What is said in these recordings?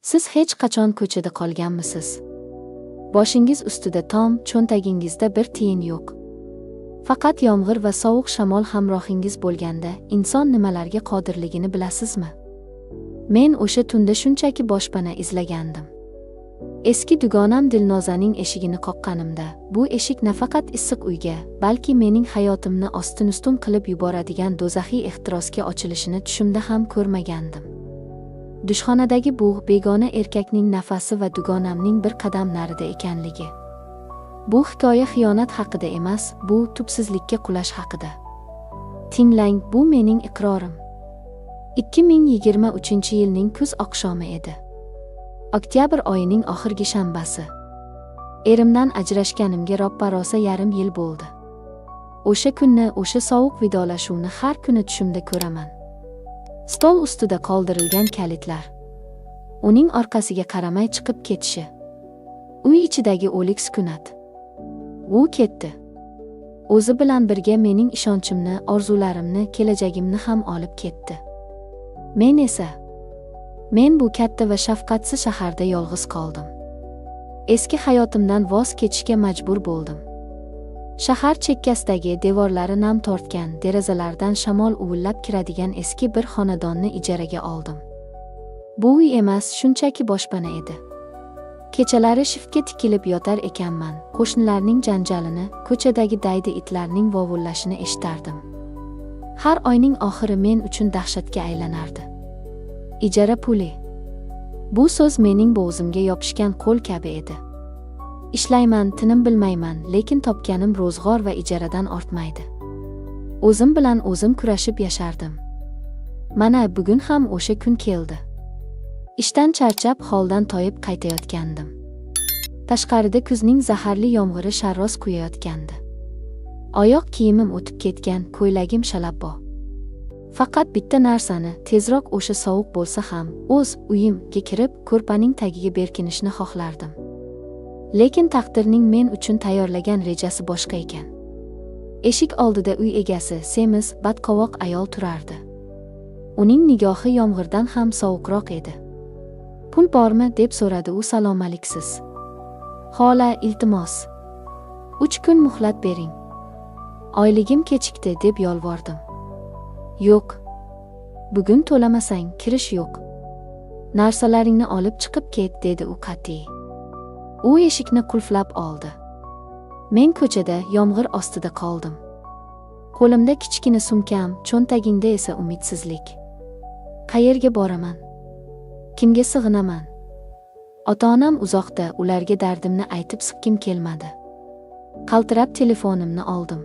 Siz hech qachon ko'chada qolganmisiz? Boshingiz ustida tom, cho'ntagingizda bir tiyin yo'q. Faqat yomg'ir va sovuq shamol hamrohingiz bo'lganda inson nimalarga qodirligini bilasizmi? Men o'sha tunda shunchaki boshpana izlagandim. Eski dugonam Dilnozaning eshigini qoqqanimda, bu eshik nafaqat issiq uyga, balki mening hayotimni ostin-ustun qilib yuboradigan do'zaxiy ehtirosga ochilishini tushimda ham ko'rmagandim. Dushxonadagi bu begona erkakning nafasi va dugonamning bir qadam narida ekanligi. Bu hikoya xiyonat haqida emas, bu tubsizlikka qulash haqida. Tinglang, bu mening iqrorim. 2023-yilning kuz oqshomi edi. Oktyabr oyining oxirgi shanbasi. Erimdan ajrashganimga roppa-rosa yarim yil bo'ldi. O'sha kunni, o'sha sovuq vidolashuvni har kuni tushimda ko'raman. Stol ustida qoldirilgan kalitlar. Uning orqasiga qaramay chiqib ketishi. Uy ichidagi o'lik sukunat. U ketdi. O'zi bilan birga mening ishonchimni, orzularimni, kelajagimni ham olib ketdi. Men bu katta va shafqatsiz shaharda yolg'iz qoldim. Eski hayotimdan voz kechishga majbur bo'ldim. Shahar chekkasidagi devorlari nam tortgan, derazalardan shamol uvillab kiradigan eski bir xonadonni ijaraga oldim. Bu uy emas, shunchaki boshpana edi. Kechalari shiftga tikilib yotar ekanman, qo'shnilarning janjalini, ko'chadagi daydi itlarning vovullashini eshitardim. Har oyning oxiri men uchun dahshatga aylanardi. Ijara puli. Bu so'z mening bo'g'zimga yopishgan qo'l kabi edi. Ishlayman, tinim bilmayman, lekin topganim ro'zg'or va ijaradan ortmaydi. O'zim bilan o'zim kurashib yashardim. Mana bugun ham o'sha kun keldi. Ishdan charchab, holdan toyib qaytayotgandim. Tashqarida kuzning zaharli yomg'iri sharros quyayotgandi. Oyoq kiyimim o'tib ketgan, ko'ylagim shalabbo. Faqat bitta narsani, tezroq o'sha sovuq bo'lsa ham, o'z uyimga kirib, ko'rpaning tagiga berkinishni xohlardim. Lekin taqdirning men uchun tayyorlagan rejasi boshqa ekan. Eshik oldida uy egasi, semiz, badqovoq ayol turardi. Uning nigohi yomg'irdan ham sovuqroq edi. Pul bormi deb so'radi u salom-aliksiz. Xola, iltimos. 3 kun muhlat bering. Oyligim kechikdi deb yolvordim. Yo'q. Bugun to'lamasang kirish yo'q. Narsalaringni olib chiqib ket dedi u qat'iy. U eshikni qulflab oldi. Men ko'chada yomg'ir ostida qoldim. Qo'limda kichkina sumkam, cho'ntagimda esa umidsizlik. Qayerga boraman? Kimga sig'inaman? Ota-onam uzoqda, ularga dardimni aytib siqqim kelmadi. Qaltirab telefonimni oldim.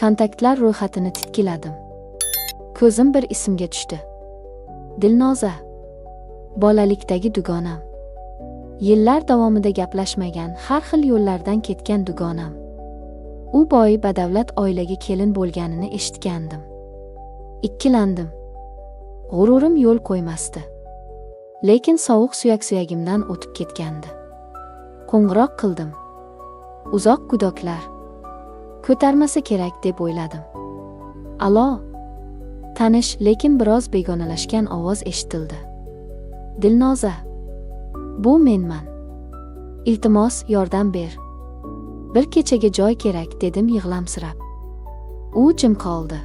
Kontaktlar ro'yxatini titkiladim. Ko'zim bir ismga tushdi. Dilnoza. Bolalikdagi dugonam. Yillar davomida gaplashmagan, har xil yo'llardan ketgan dugonam. U boy badavlat oilaga kelin bo'lganini eshitgandim. Ikkilandim. G'ururim yo'l qo'ymasdi. Lekin sovuq suyak-suyagimdan o'tib ketgandi. Qo'ng'iroq qildim. Uzoq gudoklar. Ko'tarmasa kerak deb o'yladim. Alo. Tanish, lekin biroz begonalashgan ovoz eshitildi. Dilnoza. Bu menman. Iltimos, yordam ber. Bir kechaga joy kerak dedim yig'lamsirab. U jim qoldi.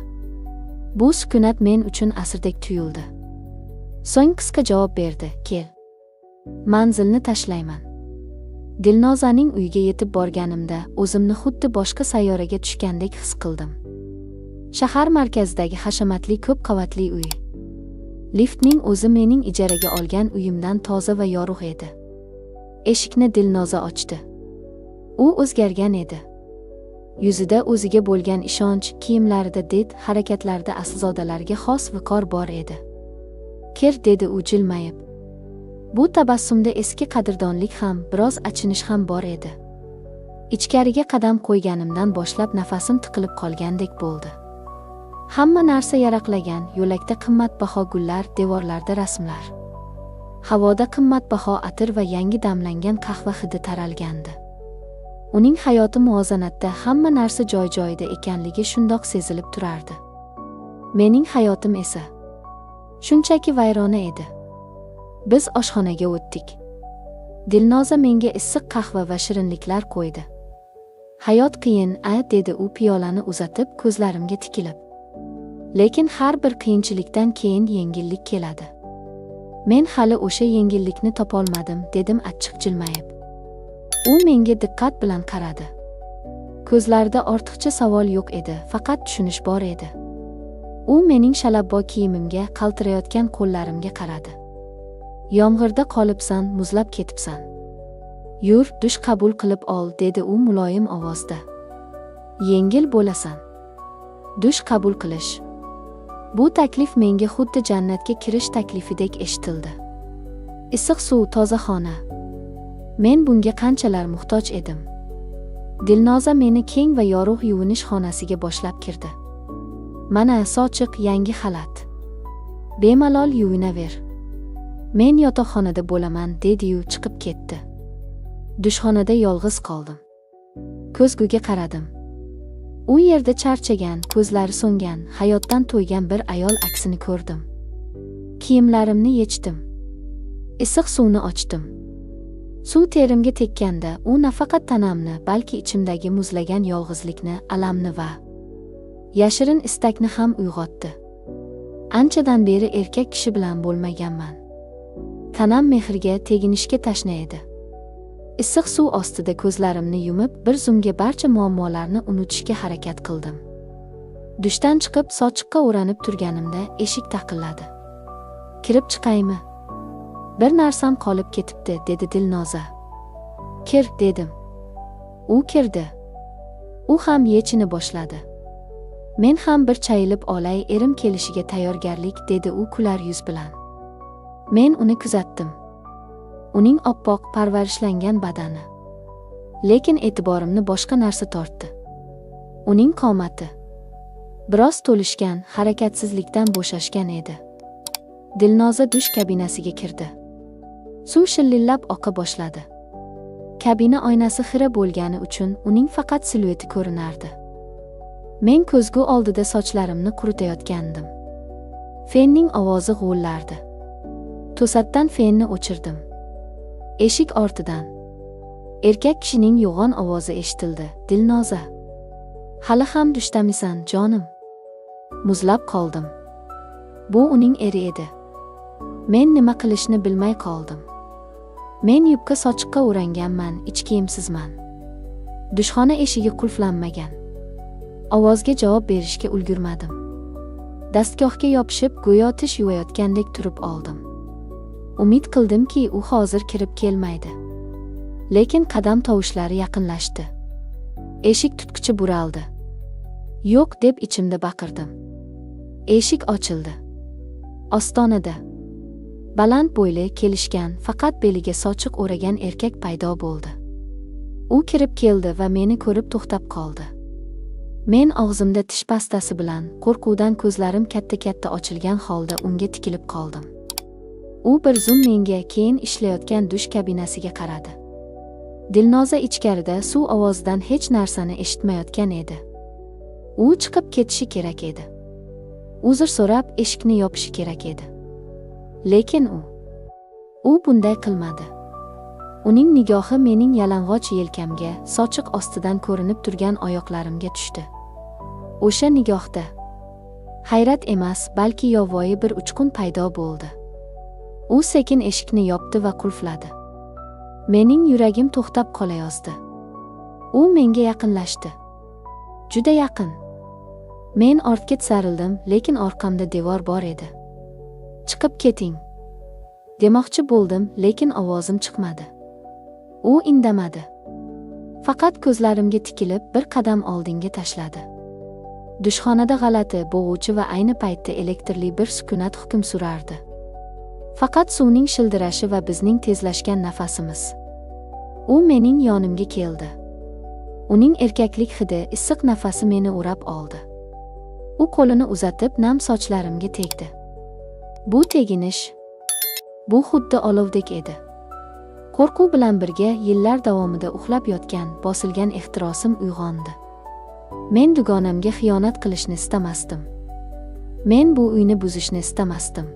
Bu sukunat men uchun asrdek tuyuldi. So'ng qisqa javob berdi, kel. Manzilni tashlayman. Dilnozaning uyiga yetib borganimda o'zimni xuddi boshqa sayyoraga tushgandek his qildim. Shahar markazidagi hashamatli ko'p qavatli uy. Liftning o'zi mening ijaraga olgan uyimdan toza va yorug' edi. Eshikni Dilnoza ochdi. U o'zgargan edi. Yuzida o'ziga bo'lgan ishonch, kiyimlarida did, harakatlarida aslzodalarga xos viqor bor edi. Kir dedi u jilmayib. Bu tabassumda eski qadrdonlik ham, biroz achinish ham bor edi. Ichkariga qadam qo'yganimdan boshlab nafasim tiqilib qolgandek bo'ldi. Hamma narsa yaraqlagan, yo'lakda qimmatbaho gullar, devorlarda rasmlar. Havoda qimmatbaho atir va yangi damlangan qahva hidi taralgandi. Uning hayoti muvozanatda, hamma narsa joy-joyida ekanligi shundoq sezilib turardi. Mening hayotim esa shunchaki vayrona edi. Biz oshxonaga o'tdik. Dilnoza menga issiq qahva va shirinliklar qo'ydi. Hayot qiyin, dedi u piyolani uzatib ko'zlarimga tikilib. Lekin har bir qiyinchilikdan keyin yengillik keladi. Men hali o'sha yengillikni topolmadim, dedim achchiq jilmayib. U menga diqqat bilan qaradi. Ko'zlarida ortiqcha savol yo'q edi, faqat tushunish bor edi. U mening shalabbo kiyimimga, qaltirayotgan qo'llarimga qaradi. Yomg'irda qolibsan, muzlab ketibsan. Yur, dush qabul qilib ol, dedi u muloyim ovozda. Yengil bo'lasan. Dush qabul qilish. Bu taklif menga xuddi jannatga kirish taklifidek eshitildi. Issiq suv, toza xona. Men bunga qanchalar muhtoj edim. Dilnoza meni keng va yorug' yuvinish xonasiga boshlab kirdi. Mana sochiq yangi xalat. Bemalol yuvinaver. Men yotoqxonada bo'laman, dedi-yu chiqib ketdi. Dushxonada yolg'iz qoldim. Ko'zguga qaradim. U yerda charchagan, ko'zlari so'ngan, hayotdan to'ygan bir ayol aksini ko'rdim. Kiyimlarimni yechdim. Issiq suvni ochdim. Suv terimga tekkanda, u nafaqat tanamni, balki ichimdagi muzlagan yolg'izlikni, alamni va yashirin istakni ham uyg'otdi. Anchadan beri erkak kishi bilan bo'lmaganman. Tanam mehrga, teginishga tashna edi. Issiq suv ostida ko'zlarimni yumib, bir zumga barcha muammolarni unutishga harakat qildim. Dushdan chiqib, sochiqqa o'ranib turganimda eshik taqilladi. Kirib chiqaymi? Bir narsam qolib ketibdi, dedi Dilnoza. Kir, dedim. U kirdi. U ham yechini boshladi. Men ham bir chayilib olay, erim kelishiga tayyorgarlik, dedi u kular yuz bilan. Men uni kuzatdim. Uning oppoq, parvarishlangan badani. Lekin e'tiborimni boshqa narsa tortdi. Uning qomati. Biroz to'lishgan, harakatsizlikdan bo'shashgan edi. Dilnoza dush kabinasiga kirdi. Suv shillillab oqa boshladi. Kabina oynasi xira bo'lgani uchun uning faqat silueti ko'rinardi. Men ko'zgu oldida sochlarimni quritayotgandim. Fenning ovozi g'o'llardi. To'satdan fenni o'chirdim. Eshik ortidan erkak kishining yo'g'on ovozi eshitildi. Dilnoza, hali ham dushdamisan, jonim? Muzlab qoldim. Bu uning eri edi. Men nima qilishni bilmay qoldim. Men yubka sochiqqa o'ranganman, ich kiyimsizman. Dushxona eshigi qulflanmagan. Ovozga javob berishga ulgurmadim. Dastgohga yopishib, go'yo tish yuvayotgandek turib oldim. Umid qildimki, u hozir kirib kelmaydi. Lekin qadam tovushlari yaqinlashdi. Eshik tutqichi buraldi. Yo'q, deb ichimda baqirdim. Eshik ochildi. Ostonada baland bo'yli, kelishgan, faqat beliga sochiq o'ragan erkak paydo bo'ldi. U kirib keldi va meni ko'rib to'xtab qoldi. Men og'zimda tish pastasi bilan, qo'rquvdan ko'zlarim katta-katta ochilgan holda unga tikilib qoldim. U bir zum menga, keyin ishlayotgan dush kabinasiga qaradi. Dilnoza ichkarida suv ovozidan hech narsani eshitmayotgan edi. U chiqib ketishi kerak edi. Uzr so'rab eshikni yopishi kerak edi. Lekin u bunday qilmadi. Uning nigohi mening yalang'och yelkamga, sochiq ostidan ko'rinib turgan oyoqlarimga tushdi. O'sha nigohda hayrat emas, balki yovvoyi bir uchqun paydo bo'ldi. U sekin eshikni yopdi va qulfladi. Mening yuragim to'xtab qolayozdi. U menga yaqinlashdi. Juda yaqin. Men ortga tisarildim, lekin orqamda devor bor edi. Chiqib keting, demoqchi bo'ldim, lekin ovozim chiqmadi. U indamadi. Faqat ko'zlarimga tikilib bir qadam oldinga tashladi. Dushxonada g'alati, bo'g'uvchi va ayni paytda elektrli bir sukunat hukm surardi. Faqat suvning shildirashi va bizning tezlashgan nafasimiz. U mening yonimga keldi. Uning erkaklik hidi, issiq nafasi meni o'rab oldi. U qo'lini uzatib nam sochlarimga tegdi. Bu teginish, bu xuddi olovdek edi. Qo'rquv bilan birga yillar davomida uxlab yotgan, bosilgan ehtirosim uyg'ondi. Men dugonamga xiyonat qilishni istamasdim. Men bu uyni buzishni istamasdim.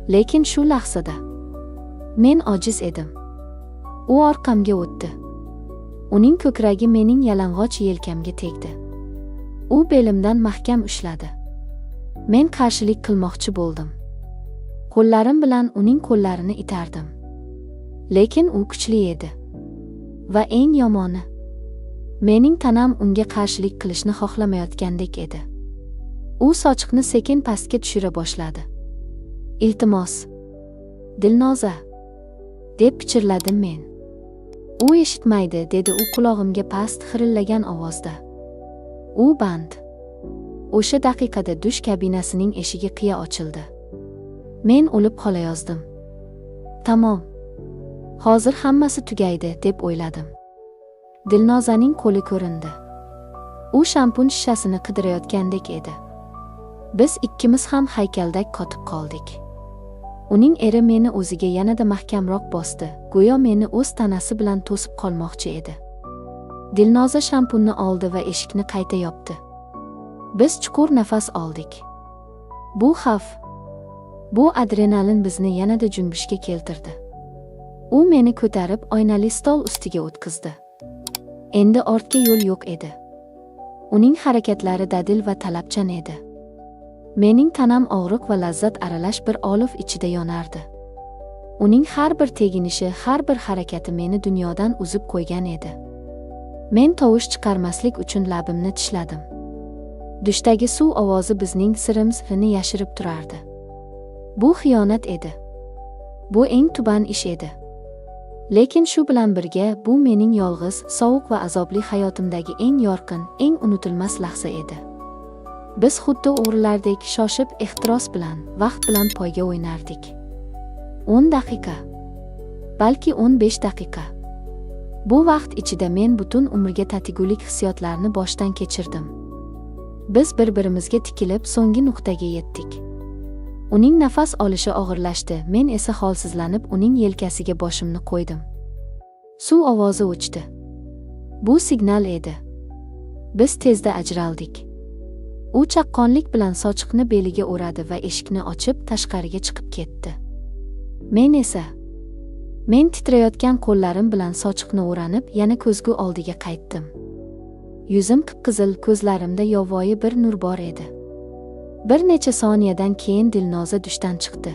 Lekin shu lahzada Men ojiz edim. U orqamga o'tdi. Uning ko'kragi mening yalang'och yelkamga tegdi. U belimdan mahkam ushladi. Men qarshilik qilmoqchi bo'ldim. Qo'llarim bilan uning qo'llarini itardim. Lekin u kuchli edi. Va eng yomoni, mening tanam unga qarshilik qilishni xohlamayotgandek edi. U sochiqni sekin pastga tushira boshladi. "Iltimos, Dilnoza", deb pichirladim men. "U eshitmaydi", dedi u qulog'imga past xirillagan ovozda. U band. O'sha daqiqada dush kabinasining eshigi qiya ochildi. Men o'lib qolayozdim. Tamom. Hozir hammasi tugaydi, deb o'yladim. Dilnozaning qo'li ko'rindi. U shampun shishasini qidirayotgandek edi. Biz ikkimiz ham haykaldak qotib qoldik. Uning eri meni o'ziga yanada mahkamroq bosdi, go'yo meni o'z tanasi bilan to'sib qolmoqchi edi. Dilnoza shampunni oldi va eshikni qayta yopdi. Biz chuqur nafas oldik. Bu xavf, bu adrenalin bizni yanada junbishga keltirdi. U meni ko'tarib oynali stol ustiga o'tkazdi. Endi ortga yo'l yo'q edi. Uning harakatlari dadil va talabchan edi. Mening tanam og'riq va lazzat aralash bir olov ichida yonardi. Uning har bir teginishi, har bir harakati meni dunyodan uzib qo'ygan edi. Men tovush chiqarmaslik uchun labimni tishladim. Dushdagi suv ovozi bizning sirimizni yashirib turardi. Bu xiyonat edi. Bu eng tuban ish edi. Lekin shu bilan birga bu mening yolg'iz, sovuq va azobli hayotimdagi eng yorqin, eng unutilmas lahza edi. Biz xuddi o'g'rilardek shoshib, ehtiros bilan, vaqt bilan poyga o'ynardik. 10 daqiqa, balki 15 daqiqa. Bu vaqt ichida men butun umrga tatigulik hissiyotlarni boshdan kechirdim. Biz bir-birimizga tikilib so'nggi nuqtaga yetdik. Uning nafas olishi og'irlashdi, men esa holsizlanib uning yelkasiga boshimni qo'ydim. Suv ovozi o'chdi. Bu signal edi. Biz tezda ajraldik. U chaqqonlik bilan sochiqni beliga o'radi va eshikni ochib tashqariga chiqib ketdi. Men titrayotgan qo'llarim bilan sochiqni o'ranib, yana ko'zgu oldiga qaytdim. Yuzim qip-qizil, ko'zlarimda yovvoyi bir nur bor edi. Bir necha soniyadan keyin Dilnoza dushdan chiqdi.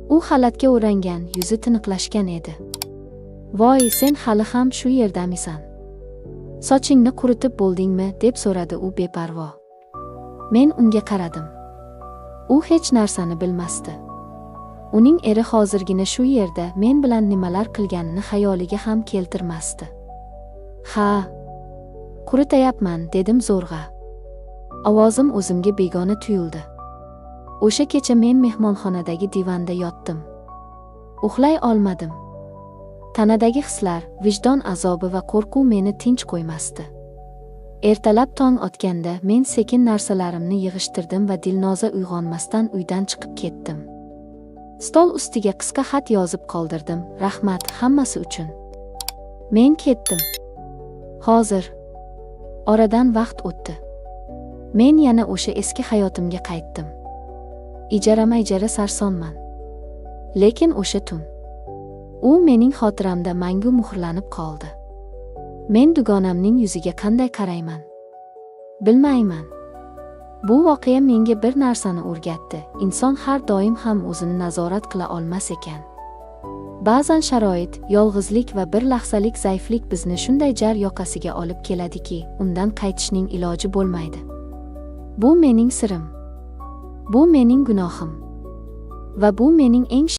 U xalatga o'rangan, yuzi tiniqlashgan edi. "Voy, sen hali ham shu yerdamisan? Sochingni quritib bo'ldingmi?" deb so'radi u beparvo. Men unga qaradim. U hech narsani bilmasdi. Uning eri hozirgina shu yerda men bilan nimalar qilganini xayoliga ham keltirmasdi. "Ha, quritayapman", dedim zo'rg'a. Ovozim o'zimga begona tuyuldi. O'sha kecha men mehmonxonadagi divanda yotdim. Uxlay olmadim. Tanadagi hislar, vijdon azobi va qo'rquv meni tinch qo'ymasdi. Ertalab tong otganda men sekin narsalarimni yig'ishtirdim va Dilnoza uyg'onmasdan uydan chiqib ketdim. Stol ustiga qisqa xat yozib qoldirdim: "Rahmat hammasi uchun. Men ketdim. Hozir." Oradan vaqt o'tdi. Men yana o'sha eski hayotimga qaytdim. Ijara sarsonman. Lekin o'sha tun, u mening xotiramda mangu muhrlanib qoldi. Men dugonamning yuziga qanday qarayman? Bilmayman. Bu voqea menga bir narsani o'rgatdi. Inson har doim ham o'zini nazorat qila olmas ekan. Ba'zan sharoit, yolg'izlik va bir lahzalik zaiflik bizni shunday jar yoqasiga olib keladiki, undan qaytishning iloji bo'lmaydi. Bu mening sirim. Bu mening gunohim. Va bu mening eng